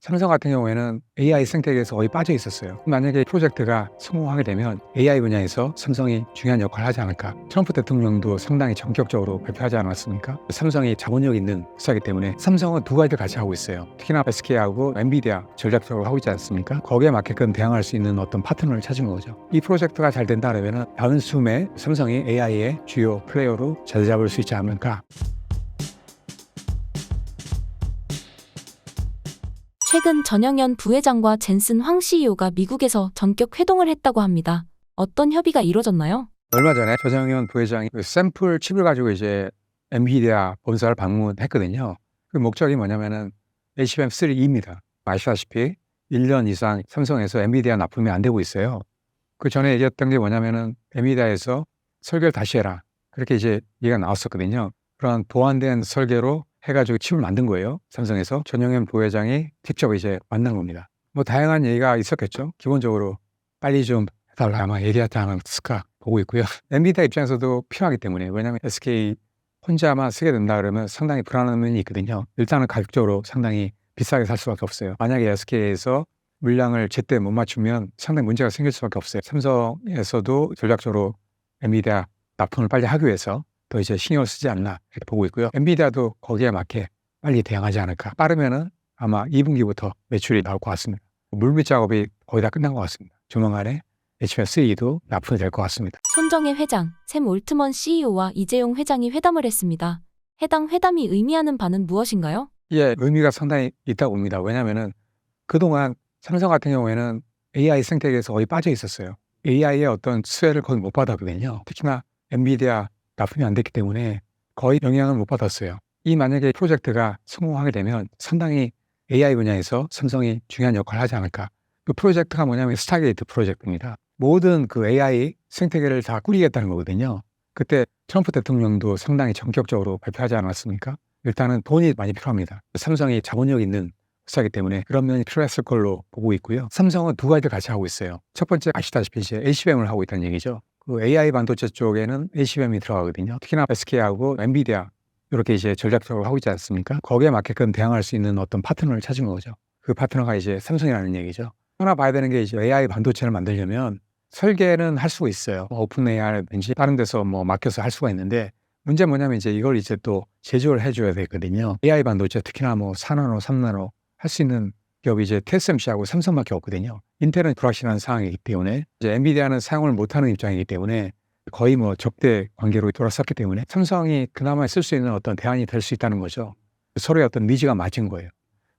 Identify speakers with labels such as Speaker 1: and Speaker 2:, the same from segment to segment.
Speaker 1: 삼성 같은 경우에는 AI 생태계에서 거의 빠져 있었어요. 만약에 프로젝트가 성공하게 되면 AI 분야에서 삼성이 중요한 역할을 하지 않을까. 트럼프 대통령도 상당히 전격적으로 발표하지 않았습니까? 삼성이 자본력 있는 회사이기 때문에 삼성은 두 가지를 같이 하고 있어요. 특히나 SK하고 엔비디아 전략적으로 하고 있지 않습니까? 거기에 맞게끔 대응할 수 있는 어떤 파트너를 찾은 거죠. 이 프로젝트가 잘 된다면 단숨에 삼성이 AI의 주요 플레이어로 자리 잡을 수 있지 않을까.
Speaker 2: 최근 전영현 부회장과 젠슨 황 CEO가 미국에서 전격 회동을 했다고 합니다. 어떤 협의가 이뤄졌나요?
Speaker 1: 얼마 전에 전영현 부회장이 샘플 칩을 가지고 이제 엔비디아 본사를 방문했거든요. 그 목적이 뭐냐면은 HBM3E입니다. 아시다시피 1년 이상 삼성에서 엔비디아 납품이 안 되고 있어요. 그 전에 얘기했던 게 뭐냐면은 엔비디아에서 설계를 다시 해라. 그렇게 이제 얘기가 나왔었거든요. 그런 보완된 설계로 해가지고 칩을 만든 거예요. 삼성에서 전영현 부회장이 직접 이제 만난 겁니다. 뭐 다양한 얘기가 있었겠죠. 기본적으로 빨리 좀 해달라 아마 얘기하지 않았을까 보고 있고요. 엔비디아 입장에서도 필요하기 때문에, 왜냐하면 SK 혼자만 쓰게 된다 그러면 상당히 불안한 면이 있거든요. 일단은 가격적으로 상당히 비싸게 살 수밖에 없어요. 만약에 SK에서 물량을 제때 못 맞추면 상당히 문제가 생길 수밖에 없어요. 삼성에서도 전략적으로 엔비디아 납품을 빨리 하기 위해서 더 이제 신경을 쓰지 않나 이렇게 보고 있고요. 엔비디아도 거기에 맞게 빨리 대응하지 않을까. 빠르면은 아마 2분기부터 매출이 나올 것 같습니다. 물밑 작업이 거의 다 끝난 것 같습니다. 조만간에 HBM3E도 납품이 될 것 같습니다.
Speaker 2: 손정혜 회장, 샘 올트먼 CEO와 이재용 회장이 회담을 했습니다. 해당 회담이 의미하는 바는 무엇인가요?
Speaker 1: 예, 의미가 상당히 있다고 봅니다. 왜냐하면은 그동안 삼성 같은 경우에는 AI 생태계에서 거의 빠져 있었어요. AI의 어떤 수혜를 거의 못 받았거든요. 특히나 엔비디아 납품이 안 됐기 때문에 거의 영향을 못 받았어요. 이 만약에 프로젝트가 성공하게 되면 상당히 AI 분야에서 삼성이 중요한 역할을 하지 않을까. 그 프로젝트가 뭐냐면 스타게이트 프로젝트입니다. 모든 그 AI 생태계를 다 꾸리겠다는 거거든요. 그때 트럼프 대통령도 상당히 전격적으로 발표하지 않았습니까? 일단은 돈이 많이 필요합니다. 삼성이 자본력 있는 회사이기 때문에 그런 면이 필요했을 걸로 보고 있고요. 삼성은 두 가지를 같이 하고 있어요. 첫 번째 아시다시피 이제 HBM을 하고 있다는 얘기죠. 그 AI 반도체 쪽에는 HBM이 들어가거든요. 특히나 SK하고 엔비디아 이렇게 이제 전략적으로 하고 있지 않습니까? 거기에 맞게끔 대응할 수 있는 어떤 파트너를 찾은 거죠. 그 파트너가 이제 삼성이라는 얘기죠. 하나 봐야 되는 게 이제 AI 반도체를 만들려면 설계는 할 수가 있어요. 오픈 AI라든지 다른 데서 뭐 맡겨서 할 수가 있는데, 문제는 뭐냐면 이제 이걸 이제 또 제조를 해줘야 되거든요. AI 반도체 특히나 뭐 4나노, 3나노 할 수 있는 기업이 이제 TSMC하고 삼성밖에 없거든요. 인텔은 불확실한 상황이기 때문에, 이제 엔비디아는 사용을 못하는 입장이기 때문에 거의 뭐 적대 관계로 돌아섰기 때문에 삼성이 그나마 쓸 수 있는 어떤 대안이 될 수 있다는 거죠. 서로의 어떤 니즈가 맞은 거예요.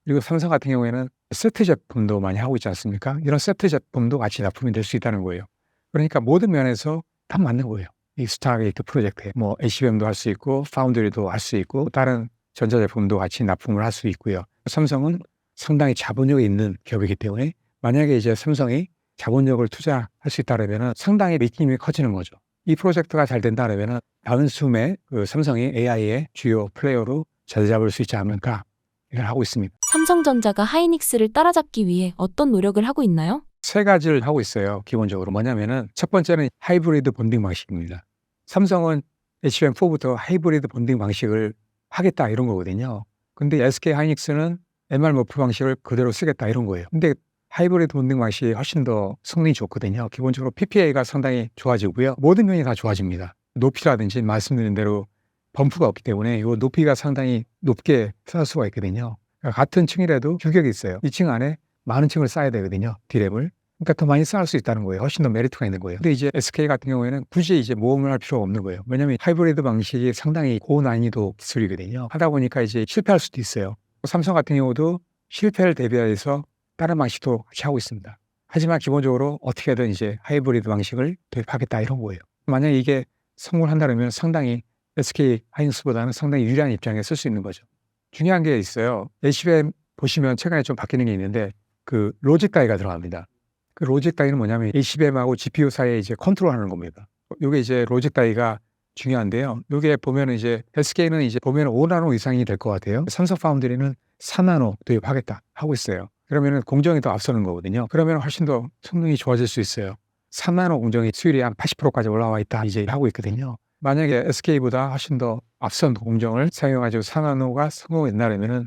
Speaker 1: 그리고 삼성 같은 경우에는 세트 제품도 많이 하고 있지 않습니까? 이런 세트 제품도 같이 납품이 될 수 있다는 거예요. 그러니까 모든 면에서 다 맞는 거예요. 이 스타게이트 프로젝트에 뭐 HBM도 할 수 있고 파운드리도 할 수 있고 다른 전자제품도 같이 납품을 할 수 있고요. 삼성은 상당히 자본력이 있는 기업이기 때문에 만약에 이제 삼성이 자본력을 투자할 수 있다면 상당히 믿김이 커지는 거죠. 이 프로젝트가 잘 된다면 단숨에 그 삼성이 AI의 주요 플레이어로 자리 잡을 수 있지 않을까 이걸 하고 있습니다.
Speaker 2: 삼성전자가 하이닉스를 따라잡기 위해 어떤 노력을 하고 있나요?
Speaker 1: 세 가지를 하고 있어요. 기본적으로 뭐냐면은 첫 번째는 하이브리드 본딩 방식입니다. 삼성은 HBM4부터 하이브리드 본딩 방식을 하겠다 이런 거거든요. 근데 SK 하이닉스는 MR 머프 방식을 그대로 쓰겠다 이런 거예요. 근데 하이브리드 본딩 방식이 훨씬 더 성능이 좋거든요. 기본적으로 PPA가 상당히 좋아지고요. 모든 면이 다 좋아집니다. 높이라든지 말씀드린 대로 범프가 없기 때문에 이 높이가 상당히 높게 쌓을 수가 있거든요. 그러니까 같은 층이라도 규격이 있어요. 이 층 안에 많은 층을 쌓아야 되거든요. D램을. 그러니까 더 많이 쌓을 수 있다는 거예요. 훨씬 더 메리트가 있는 거예요. 근데 이제 SK 같은 경우에는 굳이 이제 모험을 할 필요가 없는 거예요. 왜냐하면 하이브리드 방식이 상당히 고난이도 기술이거든요. 하다 보니까 이제 실패할 수도 있어요. 삼성 같은 경우도 실패를 대비해서 다른 방식도 같이 하고 있습니다. 하지만 기본적으로 어떻게든 이제 하이브리드 방식을 도입하겠다 이런 거예요. 만약에 이게 성공을 한다면 상당히 SK 하이닉스보다는 상당히 유리한 입장에 쓸 수 있는 거죠. 중요한 게 있어요. HBM 보시면 최근에 좀 바뀌는 게 있는데 그 로직 다이가 들어갑니다. 그 로직 다이는 뭐냐면 HBM하고 GPU 사이에 이제 컨트롤하는 겁니다. 이게 이제 로직 다이가 중요한데요. 이게 보면은 이제 SK는 이제 보면은 5나노 이상이 될 것 같아요. 삼성 파운드리는 4나노 도입하겠다 하고 있어요. 그러면은 공정이 더 앞서는 거거든요. 그러면 훨씬 더 성능이 좋아질 수 있어요. 3나노 공정이 수율이 한 80%까지 올라와 있다 이제 하고 있거든요. 만약에 SK보다 훨씬 더 앞선 공정을 사용해가지고 4나노가 성공했다면은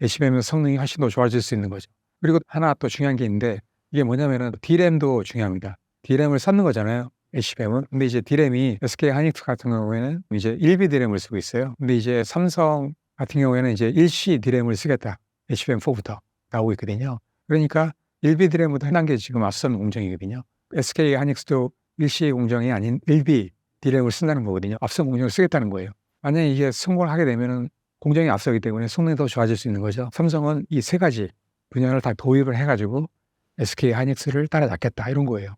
Speaker 1: HBM의 성능이 훨씬 더 좋아질 수 있는 거죠. 그리고 하나 또 중요한 게 있는데 이게 뭐냐면은 D램도 중요합니다. D램을 쌓는 거잖아요. HBM은. 근데 이제 D램이 SK 하이닉스 같은 경우에는 이제 1B D램을 쓰고 있어요. 근데 이제 삼성 같은 경우에는 이제 1C D램을 쓰겠다. HBM4부터 나오고 있거든요. 그러니까 1B D램보다 한 단계 지금 앞선 공정이거든요. SK 하이닉스도 1C 공정이 아닌 1B D램을 쓴다는 거거든요. 앞선 공정을 쓰겠다는 거예요. 만약에 이게 성공을 하게 되면은 공정이 앞서기 때문에 성능이 더 좋아질 수 있는 거죠. 삼성은 이 세 가지 분야를 다 도입을 해가지고 SK 하이닉스를 따라잡겠다 이런 거예요.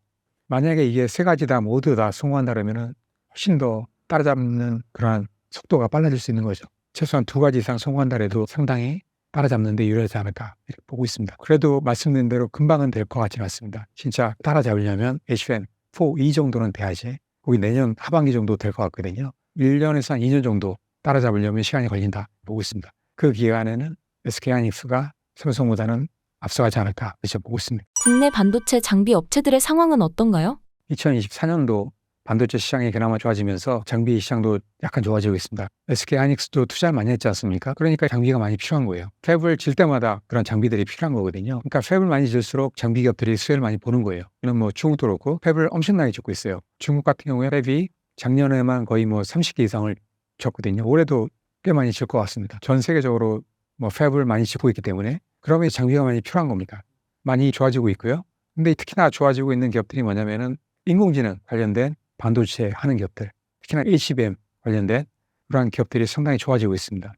Speaker 1: 만약에 이게 세 가지 다 모두 다 성공한다 그러면은 훨씬 더 따라잡는 그러한 속도가 빨라질 수 있는 거죠. 최소한 두 가지 이상 성공한다 해도 상당히 따라잡는 데 유리하지 않을까 이렇게 보고 있습니다. 그래도 말씀드린 대로 금방은 될 것 같지는 않습니다. 진짜 따라잡으려면 HBM4 이 정도는 돼야지 거의 내년 하반기 정도 될 것 같거든요. 1년에서 한 2년 정도 따라잡으려면 시간이 걸린다 보고 있습니다. 그 기간에는 SK 하이닉스가 삼성보다는 앞서가지 않을까 그렇게 보고 있습니다.
Speaker 2: 국내 반도체 장비 업체들의 상황은 어떤가요?
Speaker 1: 2024년도 반도체 시장이 그나마 좋아지면서 장비 시장도 약간 좋아지고 있습니다. SK 하이닉스도 투자를 많이 했지 않습니까? 그러니까 장비가 많이 필요한 거예요. 팹을 질 때마다 그런 장비들이 필요한 거거든요. 그러니까 팹을 많이 질수록 장비 기업들이 수혜를 많이 보는 거예요. 이런 뭐 중국도 그렇고 팹을 엄청나게 짓고 있어요. 중국 같은 경우에 팹이 작년에만 거의 뭐 30개 이상을 졌거든요. 올해도 꽤 많이 질 것 같습니다. 전 세계적으로 뭐 팹을 많이 짓고 있기 때문에 그러면 장비가 많이 필요한 겁니다. 많이 좋아지고 있고요. 근데 특히나 좋아지고 있는 기업들이 뭐냐면은 인공지능 관련된 반도체 하는 기업들, 특히나 HBM 관련된 그러한 기업들이 상당히 좋아지고 있습니다.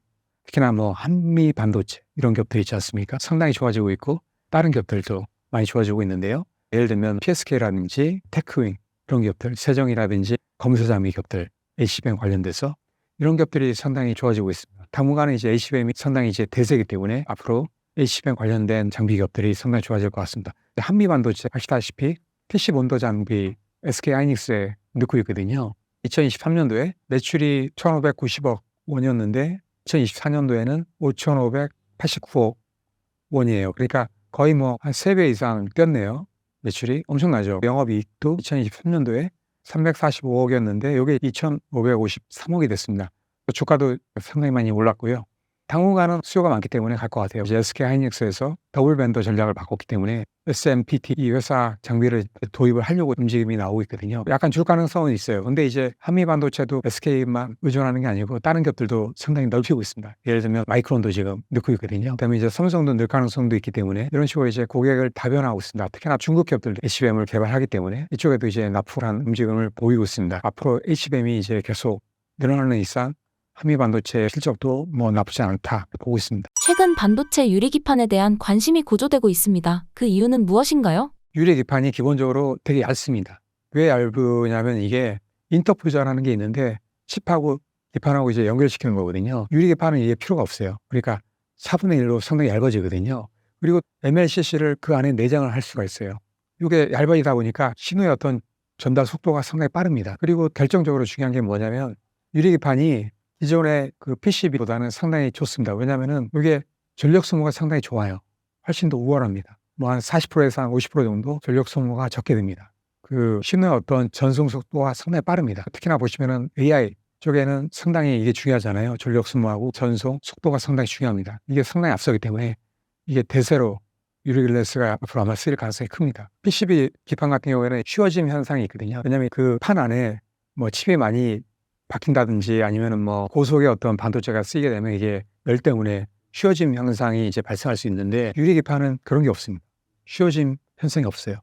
Speaker 1: 특히나 뭐 한미 반도체 이런 기업들 있지 않습니까? 상당히 좋아지고 있고 다른 기업들도 많이 좋아지고 있는데요. 예를 들면 PSK라든지 테크윙 이런 기업들, 세정이라든지 검수 장비 기업들, HBM 관련돼서 이런 기업들이 상당히 좋아지고 있습니다. 당분간은 이제 HBM이 상당히 이제 대세이기 때문에 앞으로 HBM 관련된 장비 기업들이 상당히 좋아질 것 같습니다. 한미 반도체 아시다시피 PC 본도 장비 SK 하이닉스에 넣고 있거든요. 2023년도에 매출이 1,590억 원이었는데 2024년도에는 5,589억 원이에요. 그러니까 거의 뭐 한 3배 이상 뛰었네요. 매출이 엄청나죠. 영업이익도 2023년도에 345억이었는데 이게 2,553억이 됐습니다. 주가도 상당히 많이 올랐고요. 당분간은 수요가 많기 때문에 갈 것 같아요. 이제 SK 하이닉스에서 더블 밴더 전략을 바꿨기 때문에 SMPT 이 회사 장비를 도입을 하려고 움직임이 나오고 있거든요. 약간 줄 가능성은 있어요. 근데 이제 한미 반도체도 SK만 의존하는 게 아니고 다른 기업들도 상당히 넓히고 있습니다. 예를 들면 마이크론도 지금 넣고 있거든요. 그다음에 이제 삼성도 넣을 가능성도 있기 때문에 이런 식으로 이제 고객을 다변화하고 있습니다. 특히나 중국 기업들도 HBM을 개발하기 때문에 이쪽에도 이제 납품한 움직임을 보이고 있습니다. 앞으로 HBM이 이제 계속 늘어나는 이상 한미 반도체 실적도 뭐 나쁘지 않다 보고 있습니다.
Speaker 2: 최근 반도체 유리기판에 대한 관심이 고조되고 있습니다. 그 이유는 무엇인가요?
Speaker 1: 유리기판이 기본적으로 되게 얇습니다. 왜 얇으냐면 이게 인터포저라는 게 있는데 칩하고 기판하고 이제 연결시키는 거거든요. 유리기판은 이게 필요가 없어요. 그러니까 4분의 1로 상당히 얇아지거든요. 그리고 MLCC를 그 안에 내장을 할 수가 있어요. 이게 얇아지다 보니까 신호의 어떤 전달 속도가 상당히 빠릅니다. 그리고 결정적으로 중요한 게 뭐냐면 유리기판이 기존의 그 PCB보다는 상당히 좋습니다. 왜냐하면은 이게 전력 소모가 상당히 좋아요. 훨씬 더 우월합니다. 뭐 한 40%에서 한 50% 정도 전력 소모가 적게 됩니다. 그 신호의 어떤 전송 속도가 상당히 빠릅니다. 특히나 보시면은 AI 쪽에는 상당히 이게 중요하잖아요. 전력 소모하고 전송 속도가 상당히 중요합니다. 이게 상당히 앞서기 때문에 이게 대세로 유리글래스가 앞으로 아마 쓰일 가능성이 큽니다. PCB 기판 같은 경우에는 휘어짐 현상이 있거든요. 왜냐하면 그 판 안에 뭐 칩이 많이 박힌다든지 아니면은 뭐 고속의 어떤 반도체가 쓰이게 되면 이게 열 때문에 휘어짐 현상이 이제 발생할 수 있는데 유리기판은 그런 게 없습니다. 휘어짐 현상이 없어요.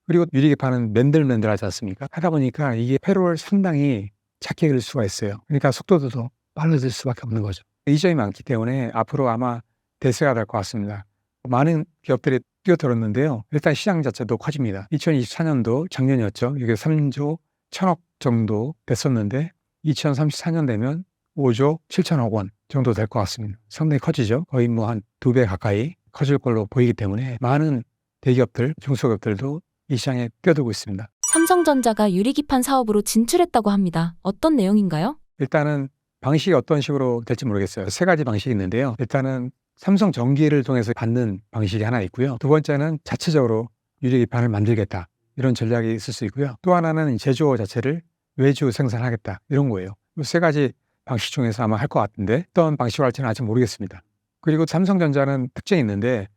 Speaker 1: 그리고 유리기판은 맨들맨들하지 않습니까? 하다 보니까 이게 회로를 상당히 작게 그릴 수가 있어요. 그러니까 속도도 더 빨라질 수밖에 없는 거죠. 이 점이 많기 때문에 앞으로 아마 대세가 될 것 같습니다. 많은 기업들이 뛰어들었는데요. 일단 시장 자체도 커집니다. 2024년도 작년이었죠. 이게 3조 1,000억 정도 됐었는데 2034년 되면 5조 7천억 원 정도 될 것 같습니다. 상당히 커지죠. 거의 뭐 한 2배 가까이 커질 걸로 보이기 때문에 많은 대기업들, 중소기업들도 이 시장에 뛰어들고 있습니다.
Speaker 2: 삼성전자가 유리기판 사업으로 진출했다고 합니다. 어떤 내용인가요?
Speaker 1: 일단은 방식이 어떤 식으로 될지 모르겠어요. 세 가지 방식이 있는데요. 일단은 삼성 전기를 통해서 받는 방식이 하나 있고요. 두 번째는 자체적으로 유리기판을 만들겠다. 이런 전략이 있을 수 있고요. 또 하나는 제조업 자체를 외주 생산하겠다. 이런 거예요. 이 세 가지 방식 중에서 아마 할 것 같은데 어떤 방식으로 할지는 아직 모르겠습니다. 그리고 삼성전자는 특징이 있는데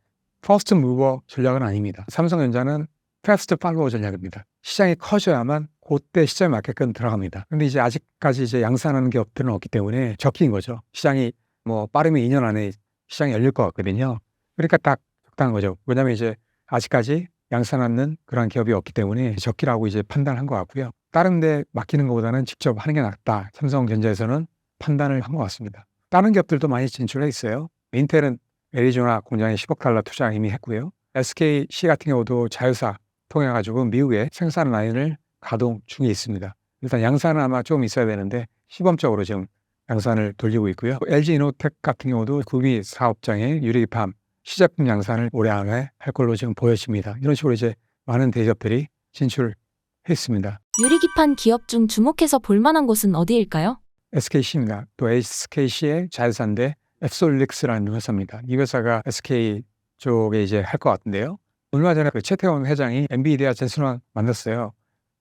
Speaker 1: 퍼스트 무버 전략은 아닙니다. 삼성전자는 패스트 팔로워 전략입니다. 시장이 커져야만 그때 시장에 맞게끔 들어갑니다. 근데 이제 아직까지 이제 양산하는 기업들은 없기 때문에 적기인 거죠. 시장이 뭐 빠르면 2년 안에 시장이 열릴 것 같거든요. 그러니까 딱 적당한 거죠. 왜냐하면 이제 아직까지 양산하는 그런 기업이 없기 때문에 적기라고 이제 판단한 것 같고요. 다른 데 맡기는 것보다는 직접 하는 게 낫다. 삼성전자에서는 판단을 한 것 같습니다. 다른 기업들도 많이 진출해 있어요. 인텔은 애리조나 공장에 10억 달러 투자 이미 했고요. SKC 같은 경우도 자회사 통해 가지고 미국에 생산 라인을 가동 중에 있습니다. 일단 양산은 아마 좀 있어야 되는데 시범적으로 지금 양산을 돌리고 있고요. LG이노텍 같은 경우도 구미 사업장에 유리기판 시제품 양산을 올해 안에 할 걸로 지금 보여집니다. 이런 식으로 이제 많은 대기업들이 진출했습니다.
Speaker 2: 유리기판 기업 중 주목해서 볼만한 곳은 어디일까요?
Speaker 1: SKC입니다. 또 SKC의 자회사인데 앱솔릭스라는 회사입니다. 이 회사가 SK 쪽에 이제 할 것 같은데요. 얼마 전에 그 최태원 회장이 엔비디아 젠슨황 만났어요.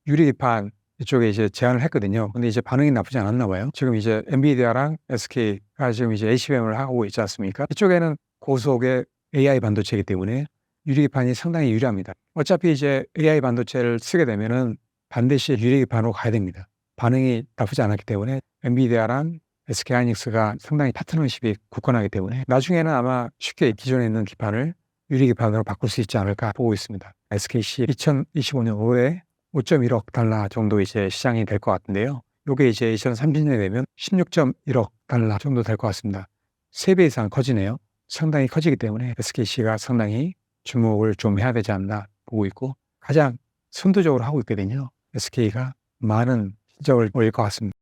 Speaker 1: 유리기판 이쪽에 이제 제안을 했거든요. 근데 이제 반응이 나쁘지 않았나 봐요. 지금 이제 엔비디아랑 SK가 지금 이제 HBM을 하고 있지 않습니까? 이쪽에는 고속의 AI 반도체이기 때문에 유리기판이 상당히 유리합니다. 어차피 이제 AI 반도체를 쓰게 되면은 반드시 유리기판으로 가야 됩니다. 반응이 나쁘지 않았기 때문에 엔비디아랑 SK하이닉스가 상당히 파트너십이 굳건하기 때문에 나중에는 아마 쉽게 기존에 있는 기판을 유리기판으로 바꿀 수 있지 않을까 보고 있습니다. SKC 2025년 올해 5.1억 달러 정도 이제 시장이 될 것 같은데요. 이게 이제 2030년에 되면 16.1억 달러 정도 될 것 같습니다. 3배 이상 커지네요. 상당히 커지기 때문에 SKC가 상당히 주목을 좀 해야 되지 않나 보고 있고 가장 선두적으로 하고 있거든요. SK가 많은 실적을 올릴 것 같습니다.